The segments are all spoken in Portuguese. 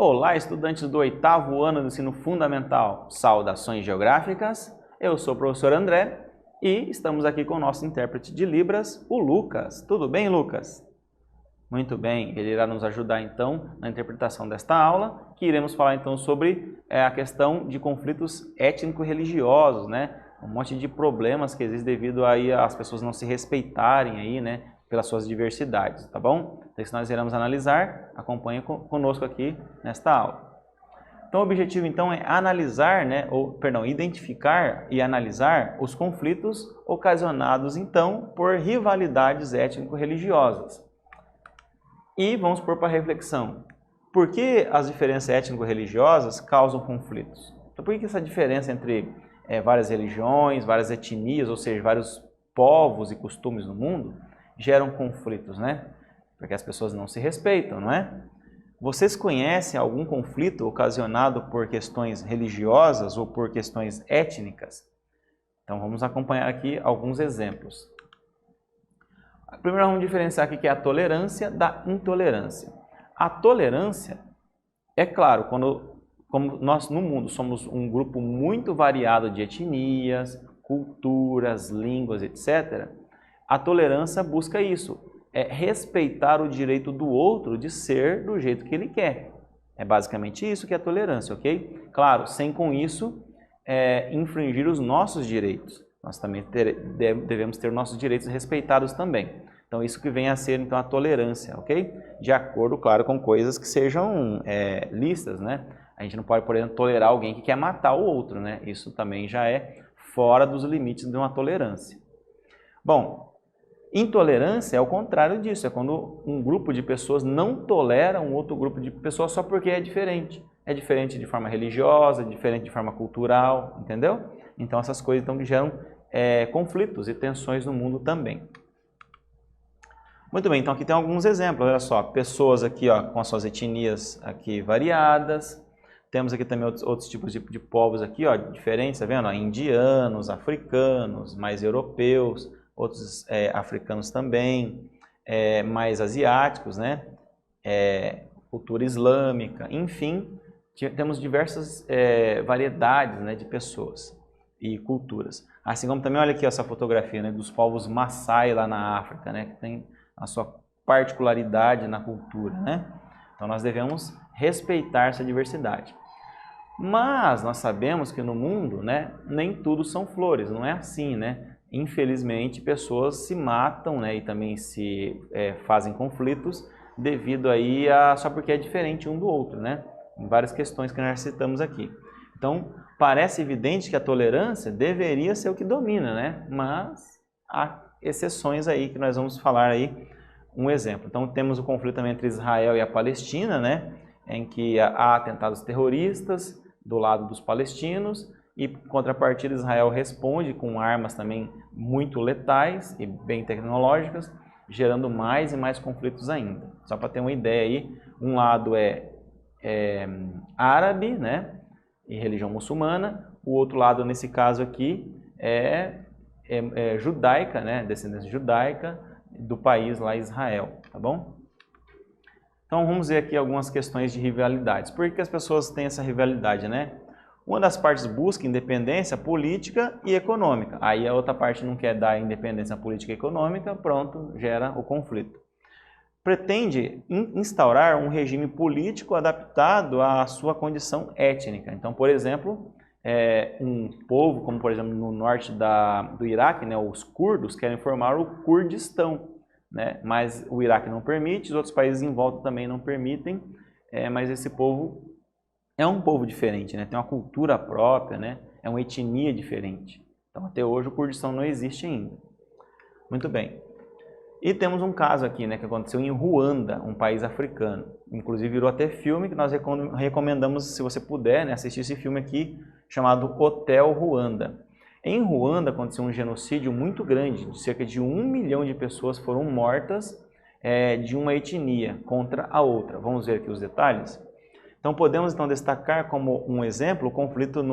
Olá, estudantes do 8º ano do ensino fundamental. Saudações geográficas. Eu sou o professor André e estamos aqui com o nosso intérprete de Libras, o Lucas. Tudo bem, Lucas? Muito bem, ele irá nos ajudar então na interpretação desta aula, que iremos falar então sobre a questão de conflitos étnico-religiosos, né? Um monte de problemas que existem devido aí às pessoas não se respeitarem aí, né? Pelas suas diversidades, tá bom? Então isso nós iremos analisar, acompanhe conosco aqui nesta aula. Então o objetivo então é analisar, né, identificar e analisar os conflitos ocasionados então por rivalidades étnico-religiosas. E vamos pôr para reflexão, por que as diferenças étnico-religiosas causam conflitos? Então por que essa diferença entre várias religiões, várias etnias, ou seja, vários povos e costumes no mundo, geram conflitos, né? Porque as pessoas não se respeitam, não é? Vocês conhecem algum conflito ocasionado por questões religiosas ou por questões étnicas? Então vamos acompanhar aqui alguns exemplos. Primeiro vamos diferenciar aqui que é a tolerância da intolerância. A tolerância, é claro, como nós no mundo somos um grupo muito variado de etnias, culturas, línguas, etc., a tolerância busca isso, é respeitar o direito do outro de ser do jeito que ele quer. É basicamente isso que é a tolerância, ok? Claro, sem com isso infringir os nossos direitos. Nós também devemos ter nossos direitos respeitados também. Então isso que vem a ser então a tolerância, ok? De acordo, claro, com coisas que sejam lícitas, né? A gente não pode, por exemplo, tolerar alguém que quer matar o outro, né? Isso também já é fora dos limites de uma tolerância. Bom, intolerância é o contrário disso, é quando um grupo de pessoas não tolera um outro grupo de pessoas só porque é diferente. É diferente de forma religiosa, é diferente de forma cultural, entendeu? Então essas coisas então, geram conflitos e tensões no mundo também. Muito bem, então aqui tem alguns exemplos, olha só, pessoas aqui ó, com as suas etnias aqui variadas, temos aqui também outros tipos de povos aqui, ó, diferentes, tá vendo? Ó, indianos, africanos, mais europeus, outros africanos também, mais asiáticos, né? Cultura islâmica, enfim, temos diversas variedades, né, de pessoas e culturas. Assim como também, olha aqui essa fotografia, né, dos povos Maasai lá na África, né, que tem a sua particularidade na cultura, né? Então nós devemos respeitar essa diversidade. Mas nós sabemos que no mundo, né, nem tudo são flores, não é assim, né? Infelizmente, pessoas se matam, né, e também se fazem conflitos devido aí só porque é diferente um do outro, né? Em várias questões que nós citamos aqui. Então, parece evidente que a tolerância deveria ser o que domina, né? Mas há exceções aí que nós vamos falar aí um exemplo. Então, temos o conflito também entre Israel e a Palestina, né? Em que há atentados terroristas do lado dos palestinos, e contrapartida Israel responde com armas também muito letais e bem tecnológicas, gerando mais e mais conflitos ainda. Só para ter uma ideia aí, um lado é árabe, né, e religião muçulmana, o outro lado nesse caso aqui é judaica, né, descendência judaica do país lá Israel, tá bom? Então vamos ver aqui algumas questões de rivalidades. Por que as pessoas têm essa rivalidade, né? Uma das partes busca independência política e econômica. Aí a outra parte não quer dar independência política e econômica, pronto, gera o conflito. Pretende instaurar um regime político adaptado à sua condição étnica. Então, por exemplo, um povo, como por exemplo no norte do Iraque, né, os curdos querem formar o Kurdistão, né, mas o Iraque não permite, os outros países em volta também não permitem, mas esse povo é um povo diferente, né? Tem uma cultura própria, né? É uma etnia diferente. Então, até hoje, o Kurdistão não existe ainda. Muito bem. E temos um caso aqui, né, que aconteceu em Ruanda, um país africano. Inclusive, virou até filme que nós recomendamos, se você puder, né, assistir esse filme aqui, chamado Hotel Ruanda. Em Ruanda, aconteceu um genocídio muito grande, de cerca de 1 milhão de pessoas foram mortas de uma etnia contra a outra. Vamos ver aqui os detalhes? Então, podemos então destacar como um exemplo o conflito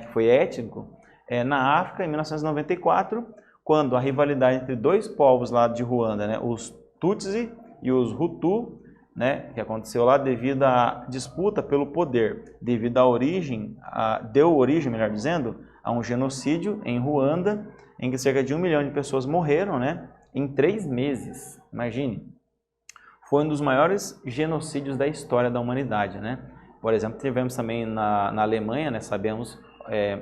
que foi étnico na África em 1994, quando a rivalidade entre dois povos lá de Ruanda, né, os Tutsi e os Hutu, né, que aconteceu lá devido à disputa pelo poder, devido à origem, deu origem, melhor dizendo, a um genocídio em Ruanda, em que cerca de 1 milhão de pessoas morreram, né, em 3 meses. Imagine. Foi um dos maiores genocídios da história da humanidade, né? Por exemplo, tivemos também na Alemanha, né, sabemos,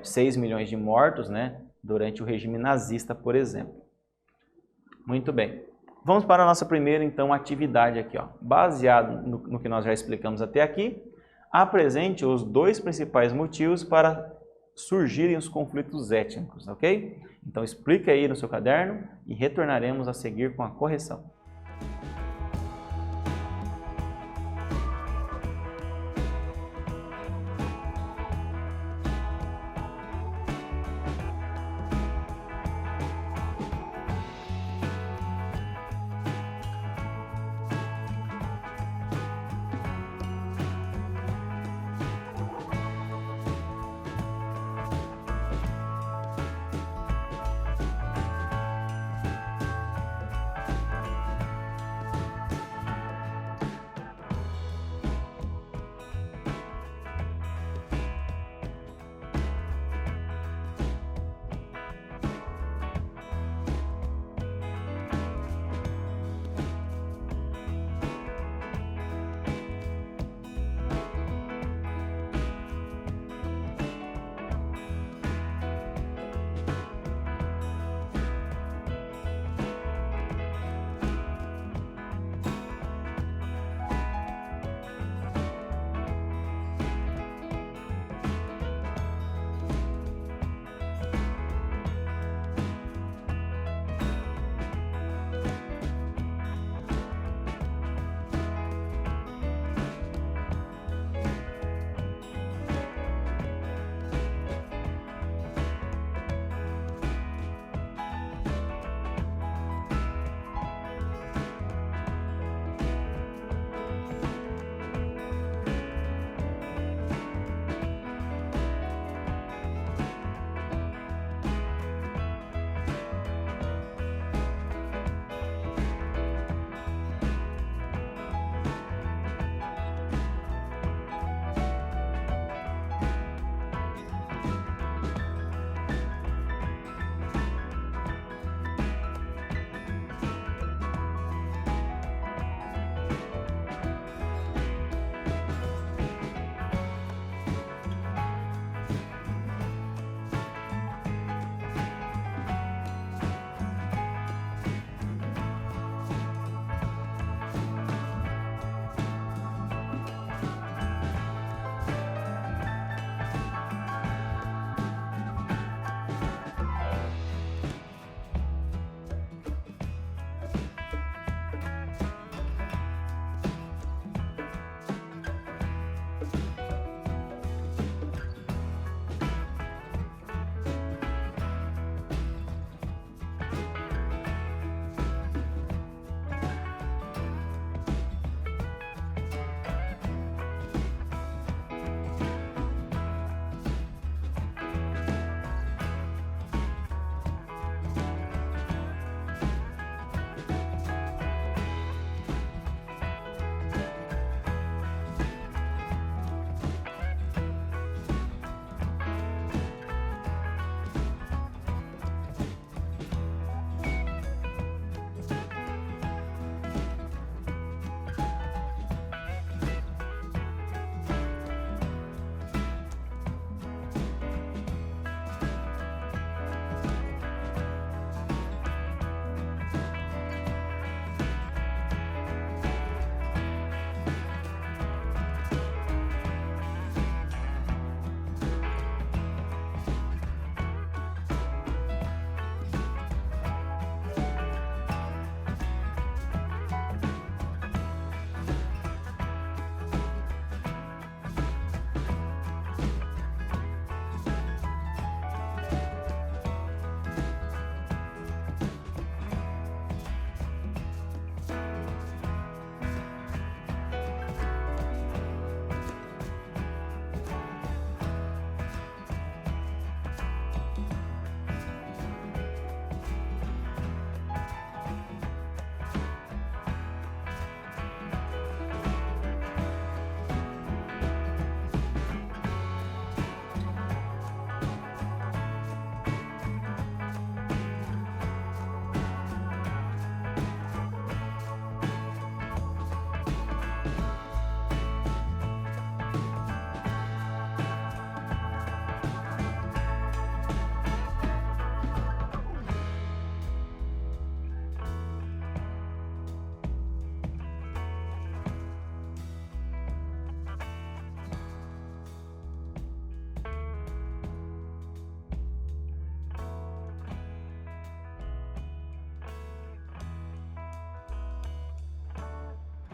6 milhões de mortos, né, durante o regime nazista, por exemplo. Muito bem. Vamos para a nossa primeira, então, atividade aqui, ó. Baseado no que nós já explicamos até aqui, apresente os 2 principais motivos para surgirem os conflitos étnicos, ok? Então, explique aí no seu caderno e retornaremos a seguir com a correção.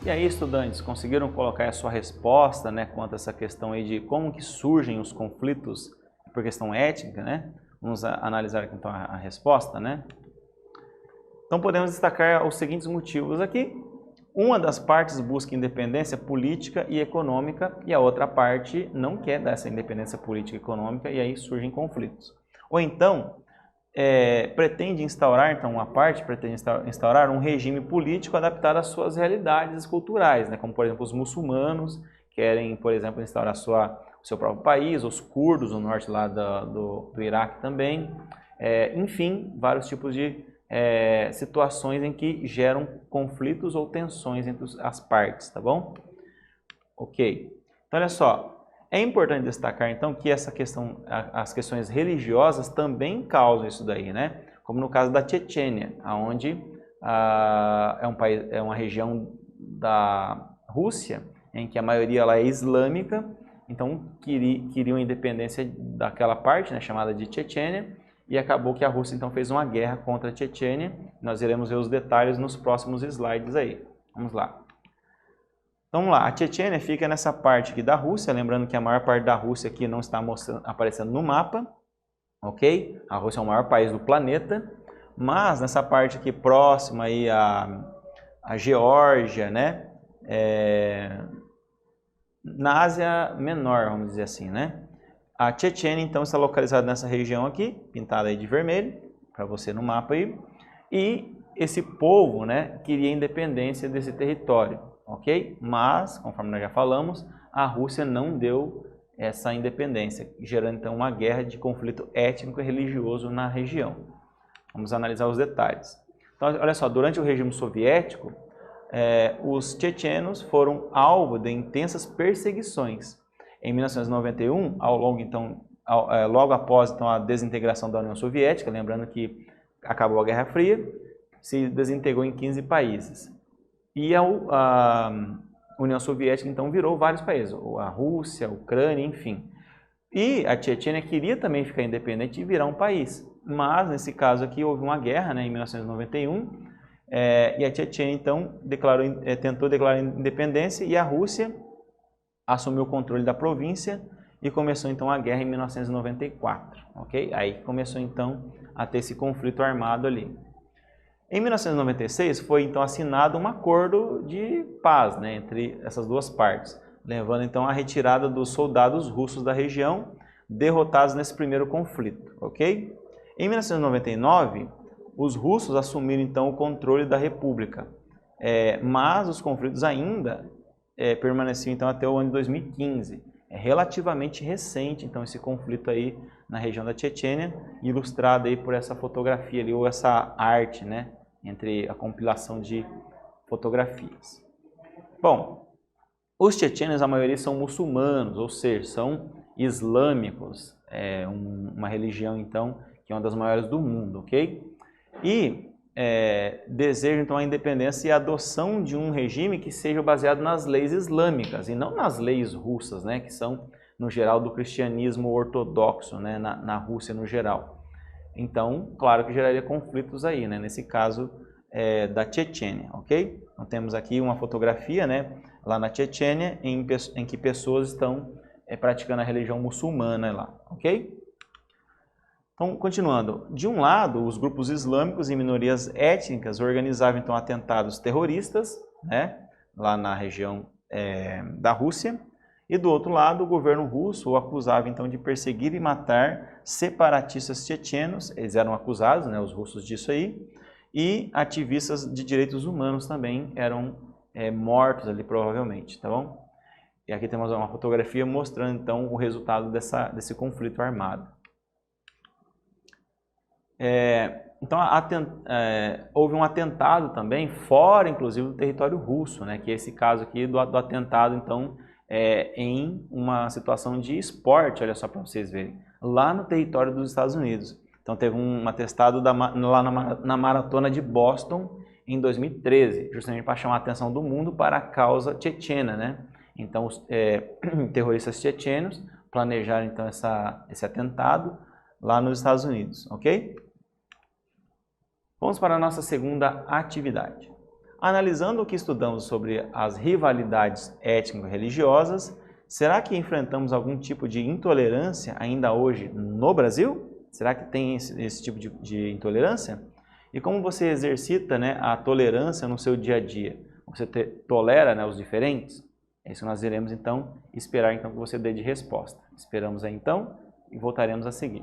E aí, estudantes, conseguiram colocar a sua resposta, né, quanto a essa questão aí de como que surgem os conflitos por questão étnica, né? Vamos analisar aqui então a resposta, né? Então podemos destacar os seguintes motivos aqui. Uma das partes busca independência política e econômica e a outra parte não quer dessa independência política e econômica e aí surgem conflitos. Ou então, pretende instaurar, então uma parte pretende instaurar um regime político adaptado às suas realidades culturais, né? Como por exemplo os muçulmanos querem, por exemplo, instaurar o seu próprio país, os curdos no norte lá do Iraque também, enfim, vários tipos de situações em que geram conflitos ou tensões entre as partes, tá bom? Ok. Então, olha só, é importante destacar então que essa questão, as questões religiosas também causam isso daí, né? Como no caso da Chechênia, onde é uma região da Rússia em que a maioria lá é islâmica, então queriam a independência daquela parte, né, chamada de Chechênia, e acabou que a Rússia então fez uma guerra contra a Chechênia. Nós iremos ver os detalhes nos próximos slides aí. Vamos lá. Então vamos lá, a Chechênia fica nessa parte aqui da Rússia, lembrando que a maior parte da Rússia aqui não está aparecendo no mapa, ok? A Rússia é o maior país do planeta, mas nessa parte aqui próxima aí a Geórgia, né? Na Ásia Menor, vamos dizer assim, né? A Chechênia, então, está localizada nessa região aqui, pintada aí de vermelho, para você no mapa aí. E esse povo, né, queria a independência desse território, ok? Mas, conforme nós já falamos, a Rússia não deu essa independência, gerando, então, uma guerra de conflito étnico e religioso na região. Vamos analisar os detalhes. Então, olha só, durante o regime soviético, os chechenos foram alvo de intensas perseguições. Em 1991, logo após então, a desintegração da União Soviética, lembrando que acabou a Guerra Fria, se desintegrou em 15 países. E a União Soviética então virou vários países, a Rússia, a Ucrânia, enfim. E a Chechênia queria também ficar independente e virar um país, mas nesse caso aqui houve uma guerra, né, em 1991, e a Chechênia então tentou declarar independência e a Rússia assumiu o controle da província e começou então a guerra em 1994, ok? Aí começou então a ter esse conflito armado ali. Em 1996 foi então assinado um acordo de paz, né, entre essas duas partes, levando então à retirada dos soldados russos da região derrotados nesse primeiro conflito, ok? Em 1999 os russos assumiram então o controle da república, mas os conflitos ainda permaneceu então até o ano de 2015. É relativamente recente então esse conflito aí na região da Chechênia, ilustrado aí por essa fotografia ali, ou essa arte, né, entre a compilação de fotografias. Bom, os chechênios, a maioria são muçulmanos, ou seja, são islâmicos, uma religião então que é uma das maiores do mundo, ok? E desejam então a independência e a adoção de um regime que seja baseado nas leis islâmicas e não nas leis russas, né, que são no geral do cristianismo ortodoxo, né, na Rússia no geral. Então, claro que geraria conflitos aí, né, nesse caso da Chechênia, ok? Então temos aqui uma fotografia, né, lá na Chechênia em que pessoas estão praticando a religião muçulmana lá, ok? Então, continuando, de um lado, os grupos islâmicos e minorias étnicas organizavam então atentados terroristas, né, lá na região da Rússia, e do outro lado, o governo russo o acusava então de perseguir e matar separatistas chechenos, eles eram acusados, né, os russos disso aí, e ativistas de direitos humanos também eram mortos ali provavelmente, tá bom? E aqui temos uma fotografia mostrando então o resultado desse conflito armado. Então houve um atentado também fora, inclusive, do território russo, né, que é esse caso aqui do atentado, então, em uma situação de esporte, olha só para vocês verem, lá no território dos Estados Unidos. Então teve um atestado lá na maratona de Boston em 2013, justamente para chamar a atenção do mundo para a causa chechena, né? Então os terroristas chechenos planejaram então esse atentado lá nos Estados Unidos, ok? Vamos para a nossa segunda atividade. Analisando o que estudamos sobre as rivalidades étnico-religiosas, será que enfrentamos algum tipo de intolerância ainda hoje no Brasil? Será que tem esse tipo de intolerância? E como você exercita, né, a tolerância no seu dia a dia? Você tolera, né, os diferentes? É isso que nós iremos então esperar então que você dê de resposta. Esperamos aí então e voltaremos a seguir.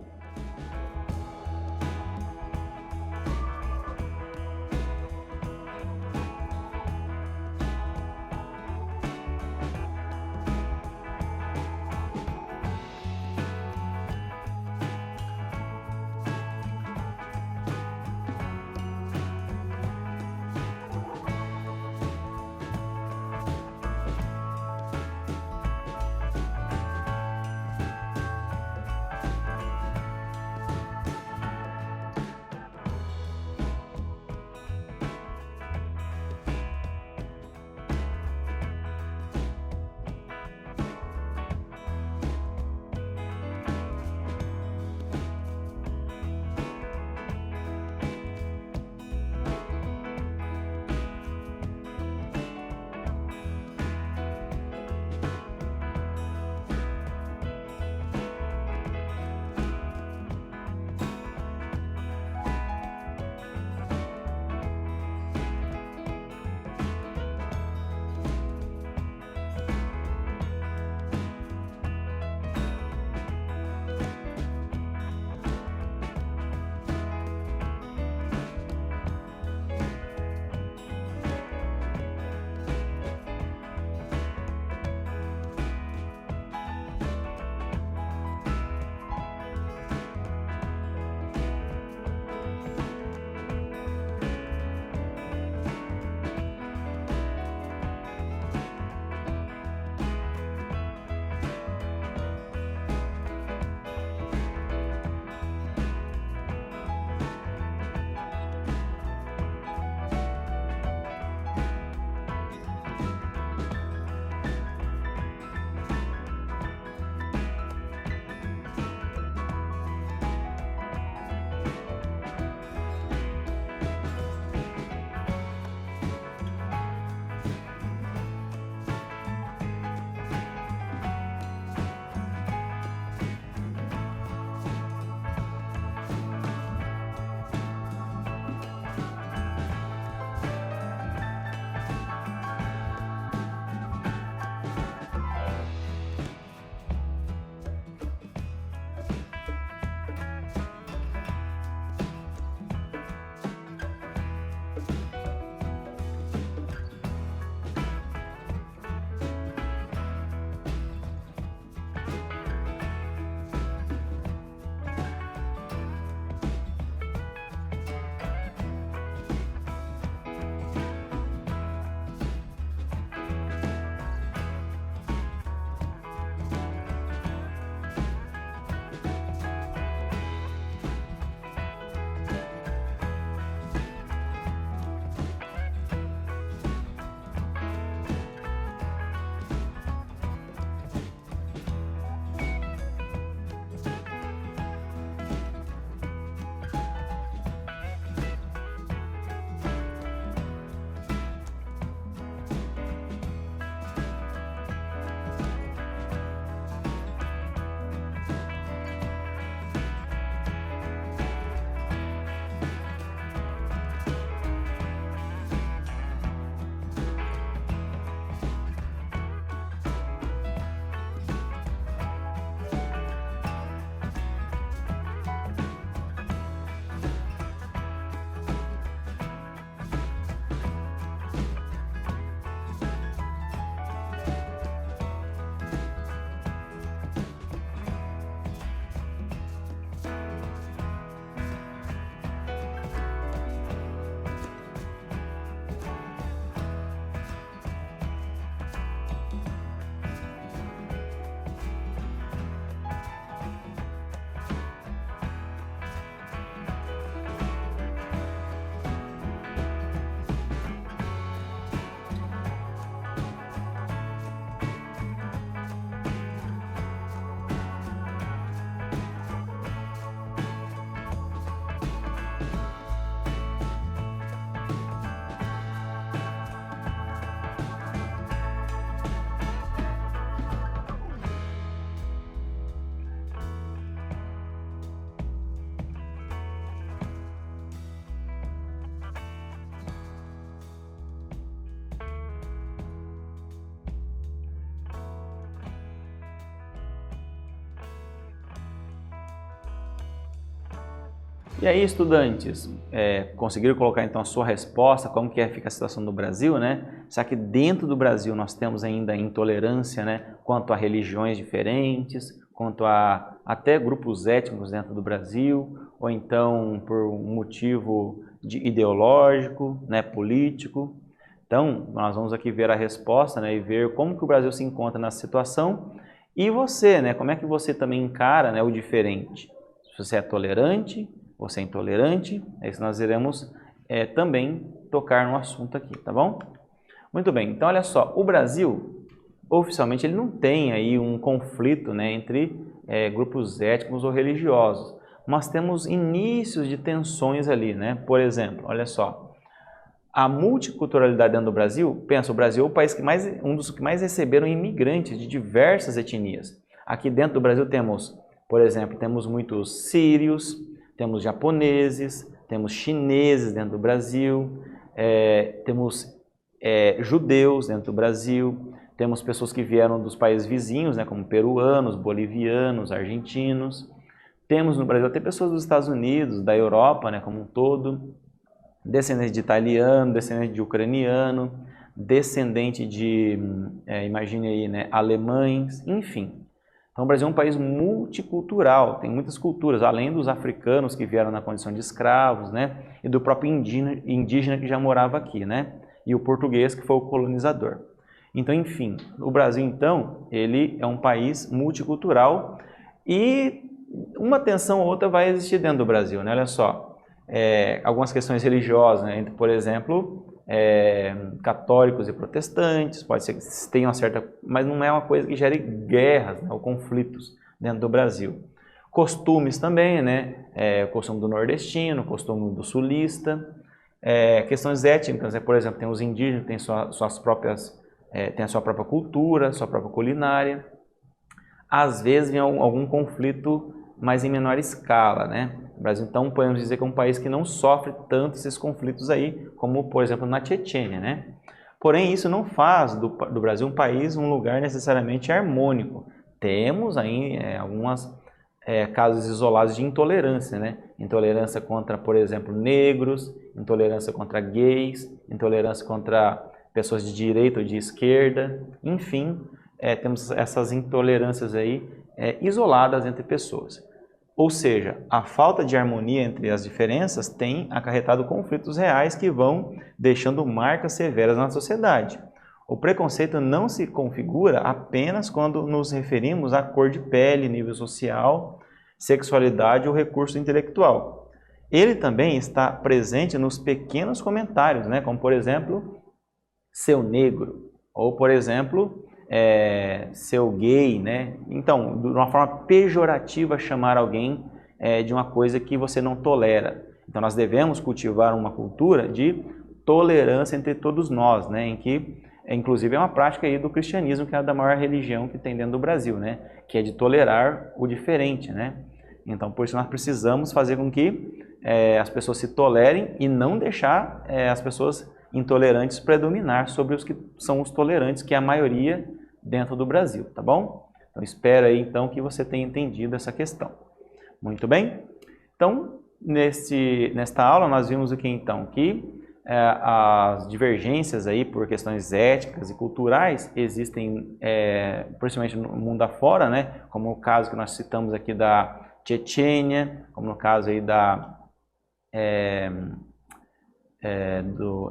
E aí, estudantes, conseguiram colocar então a sua resposta, como que fica a situação do Brasil, né? Será que dentro do Brasil nós temos ainda intolerância, né? Quanto a religiões diferentes, quanto a até grupos étnicos dentro do Brasil, ou então por um motivo ideológico, né? Político. Então, nós vamos aqui ver a resposta, né? E ver como que o Brasil se encontra nessa situação. E você, né? Como é que você também encara, né, o diferente? Se você é tolerante, você é intolerante, é isso que nós iremos também tocar no assunto aqui, tá bom? Muito bem, então olha só, o Brasil, oficialmente, ele não tem aí um conflito, né, entre grupos étnicos ou religiosos, mas temos inícios de tensões ali, né? Por exemplo, olha só, a multiculturalidade dentro do Brasil, pensa, o Brasil é o país um dos que mais receberam imigrantes de diversas etnias. Aqui dentro do Brasil temos, por exemplo, temos muitos sírios, temos japoneses, temos chineses dentro do Brasil, temos judeus dentro do Brasil, temos pessoas que vieram dos países vizinhos, né, como peruanos, bolivianos, argentinos. Temos no Brasil até pessoas dos Estados Unidos, da Europa, né, como um todo, descendente de italiano, descendente de ucraniano, descendente de, imagine aí, né, alemães, enfim. Então o Brasil é um país multicultural, tem muitas culturas, além dos africanos que vieram na condição de escravos, né, e do próprio indígena que já morava aqui, né, e o português que foi o colonizador. Então, enfim, o Brasil, então, ele é um país multicultural e uma tensão ou outra vai existir dentro do Brasil, né, olha só, algumas questões religiosas, né, entre, por exemplo, católicos e protestantes, pode ser que tenham uma certa, mas não é uma coisa que gere guerras, né, ou conflitos dentro do Brasil. Costumes também, né, o costume do nordestino, o costume do sulista, questões étnicas, né, por exemplo, tem os indígenas, tem suas próprias, tem a sua própria cultura, sua própria culinária. Às vezes vem algum conflito, mas em menor escala, né? O Brasil, então, podemos dizer que é um país que não sofre tanto esses conflitos aí, como, por exemplo, na Chechênia, né? Porém, isso não faz do Brasil um lugar necessariamente harmônico. Temos aí alguns casos isolados de intolerância, né? Intolerância contra, por exemplo, negros, intolerância contra gays, intolerância contra pessoas de direita ou de esquerda, enfim, temos essas intolerâncias aí isoladas entre pessoas. Ou seja, a falta de harmonia entre as diferenças tem acarretado conflitos reais que vão deixando marcas severas na sociedade. O preconceito não se configura apenas quando nos referimos à cor de pele, nível social, sexualidade ou recurso intelectual. Ele também está presente nos pequenos comentários, né? Como, por exemplo, seu negro, ou, por exemplo, seu gay, né? Então, de uma forma pejorativa, chamar alguém de uma coisa que você não tolera. Então, nós devemos cultivar uma cultura de tolerância entre todos nós, né? Em que, inclusive, é uma prática aí do cristianismo, que é a da maior religião que tem dentro do Brasil, né? Que é de tolerar o diferente, né? Então, por isso nós precisamos fazer com que as pessoas se tolerem e não deixar as pessoas intolerantes predominar sobre os que são os tolerantes, que é a maioria dentro do Brasil, tá bom? Então, espero aí, então, que você tenha entendido essa questão. Muito bem? Então, nesta aula, nós vimos o que, então? Que as divergências aí por questões éticas e culturais existem, principalmente no mundo afora, né? Como o caso que nós citamos aqui da Chechênia, como no caso aí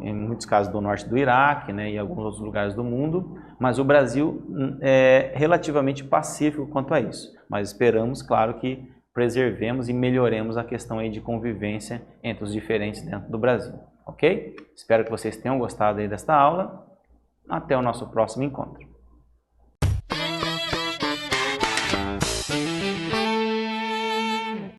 em muitos casos do norte do Iraque, né, e alguns outros lugares do mundo, mas o Brasil é relativamente pacífico quanto a isso. Mas esperamos, claro, que preservemos e melhoremos a questão aí de convivência entre os diferentes dentro do Brasil, ok? Espero que vocês tenham gostado aí desta aula. Até o nosso próximo encontro.